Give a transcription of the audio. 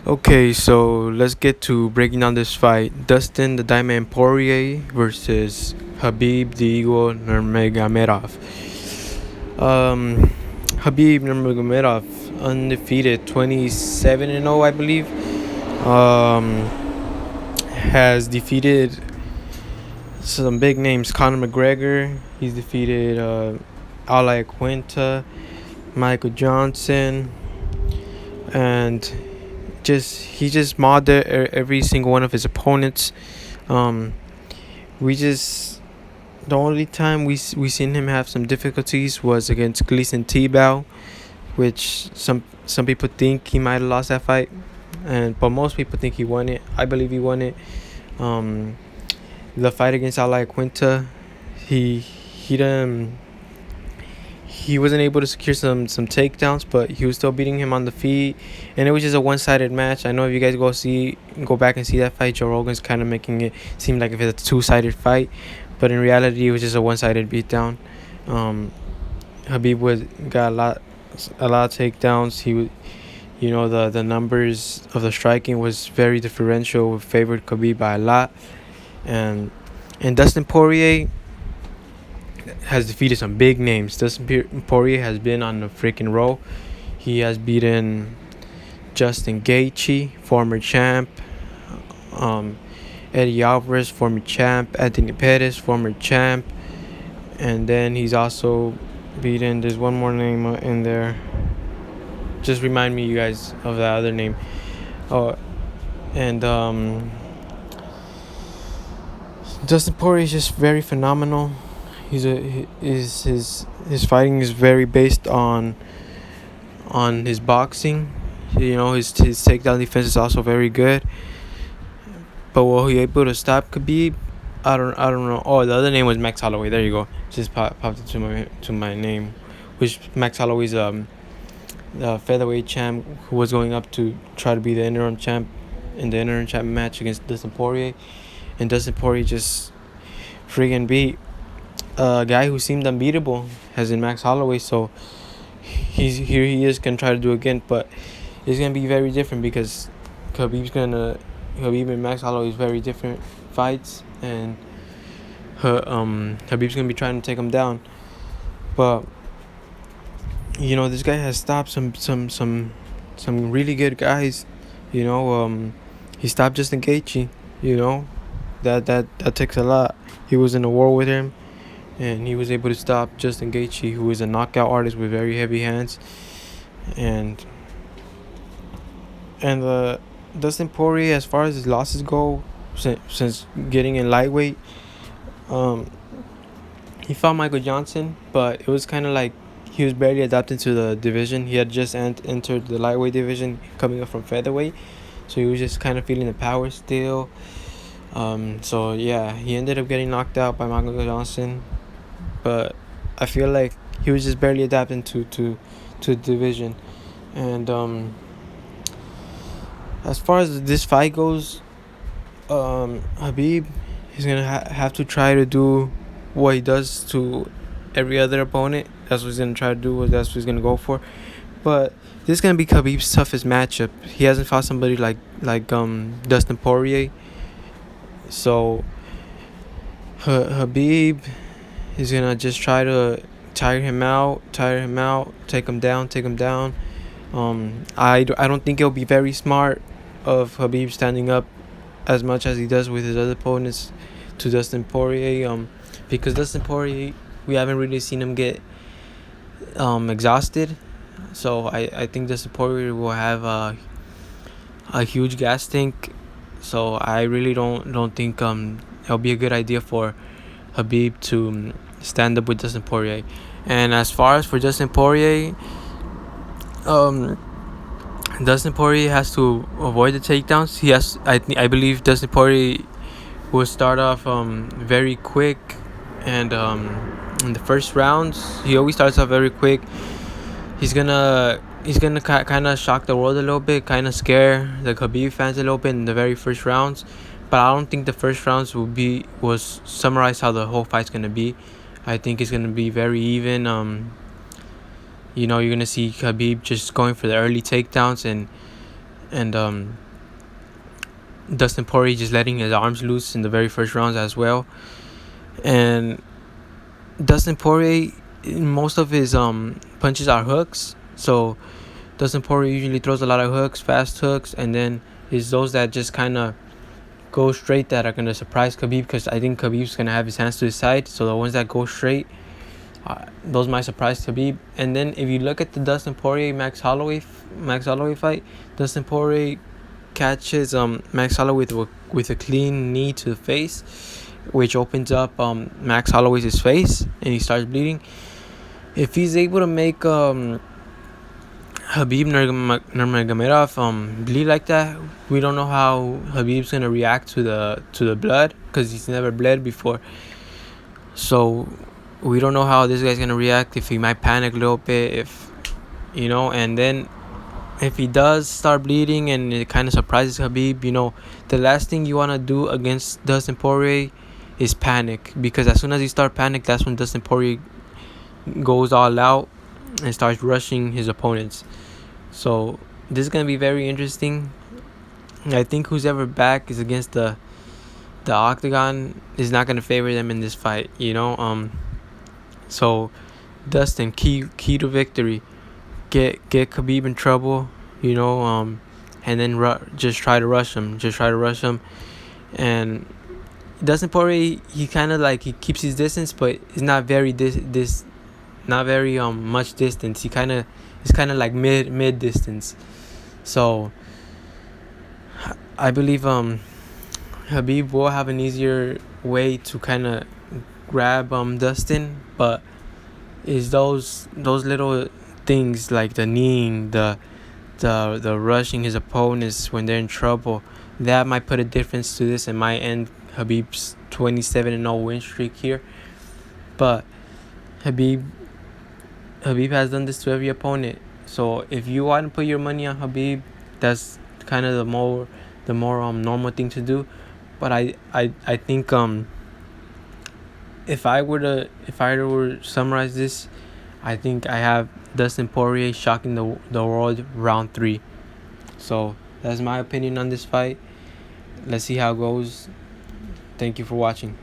Okay, so let's get to breaking down this fight. Dustin the Diamond Poirier versus Habib the Eagle Nurmagomedov. Um, Habib Nurmagomedov undefeated, 27-0, I believe. Um, has defeated some big names. Conor McGregor. He's defeated Al Iaquinta, Michael Johnson, and he just mauled every single one of his opponents. Um, we just the only time we seen him have some difficulties was against Gleason Tebow, which some people think he might have lost that fight, but most people think he won it. I believe he won it. Um, the fight against Al Iaquinta, he done he wasn't able to secure some takedowns, but he was still beating him on the feet, and it was just a one-sided match. I know if you guys go back and see that fight, Joe Rogan's kind of making it seem like if it's a two-sided fight, but in reality, it was just a one-sided beatdown. Habib got a lot of takedowns. The numbers of the striking was very differential, favored Khabib by a lot, and Dustin Poirier has defeated some big names. Dustin Poirier has been on the freaking roll. He has beaten Justin Gaethje, former champ, Eddie Alvarez, former champ, Anthony Pettis, former champ, and then he's also beaten. There's one more name in there. Just remind me, you guys, of that other name. Oh, and Dustin Poirier is just very phenomenal. His fighting is very based on his boxing. His takedown defense is also very good. But will he able to stop Khabib? I don't know. Oh, the other name was Max Holloway. There you go. Just popped into my name, which Max Holloway's the featherweight champ who was going up to try to be the interim champ in the interim champ match against Dustin Poirier, and Dustin Poirier just freaking beat a guy who seemed unbeatable, as in Max Holloway. So he is gonna try to do again, but it's gonna be very different because Khabib and Max Holloway is very different fights, and Khabib's gonna be trying to take him down. But this guy has stopped some really good guys. He stopped Justin Gaethje. That takes a lot. He was in a war with him, and he was able to stop Justin Gaethje, who is a knockout artist with very heavy hands. And Dustin Poirier, as far as his losses go, since getting in lightweight, he fought Michael Johnson, but it was kind of like he was barely adapting to the division. He had just entered the lightweight division, coming up from featherweight, so he was just kind of feeling the power still. So yeah, he ended up getting knocked out by Michael Johnson, but I feel like he was just barely adapting to the division. And as far as this fight goes, Habib, he's gonna have to try to do what he does to every other opponent. That's what he's gonna try to do. That's what he's gonna go for. But this is gonna be Khabib's toughest matchup. He hasn't fought somebody like Dustin Poirier. So Habib is gonna just try to tire him out, take him down. I don't think it'll be very smart of Habib standing up as much as he does with his other opponents to Dustin Poirier. Because Dustin Poirier, we haven't really seen him get exhausted. So I think Dustin Poirier will have a huge gas tank. So I really don't think it'll be a good idea for Habib to stand up with Dustin Poirier. And as far as for Dustin Poirier, Dustin Poirier has to avoid the takedowns. I believe Dustin Poirier will start off very quick, and in the first rounds he always starts off very quick. He's gonna kind of shock the world a little bit, kind of scare the Khabib fans a little bit in the very first rounds. But I don't think the first rounds will summarize how the whole fight's gonna be. I think it's gonna be very even. You're gonna see Khabib just going for the early takedowns, and Dustin Poirier just letting his arms loose in the very first rounds as well. And Dustin Poirier, most of his punches are hooks, so Dustin Poirier usually throws a lot of hooks, fast hooks, and then it's those that just kind of go straight that are gonna surprise Khabib, because I think Khabib's gonna have his hands to his side. So the ones that go straight, those might surprise Khabib. And then if you look at the Dustin Poirier Max Holloway fight, Dustin Poirier catches Max Holloway with a clean knee to the face, which opens up Max Holloway's face, and he starts bleeding. If he's able to make Khabib Nurmagomedov bleed like that, we don't know how Khabib's gonna react to the blood, because he's never bled before. So we don't know how this guy's gonna react. If he might panic a little bit, and then if he does start bleeding and it kind of surprises Khabib, the last thing you want to do against Dustin Poirier is panic, because as soon as he starts panic, that's when Dustin Poirier goes all out and starts rushing his opponents. So this is gonna be very interesting. I think who's ever back is against the Octagon is not gonna favor them in this fight. So Dustin, key to victory. Get Khabib in trouble, and then just try to rush him. And Dustin Poirier, he kind of he keeps his distance, but it's not very not very much distance. It's kind of like mid distance. So I believe Khabib will have an easier way to kind of grab Dustin, but is those little things like the kneeing, the rushing his opponents when they're in trouble, that might put a difference to this and might end Khabib's 27-0 win streak here. But Khabib has done this to every opponent. So if you want to put your money on Khabib, that's kind of the more normal thing to do. But I think if I were to summarize this, I think I have Dustin Poirier shocking the world round 3. So that's my opinion on this fight. Let's see how it goes. Thank you for watching.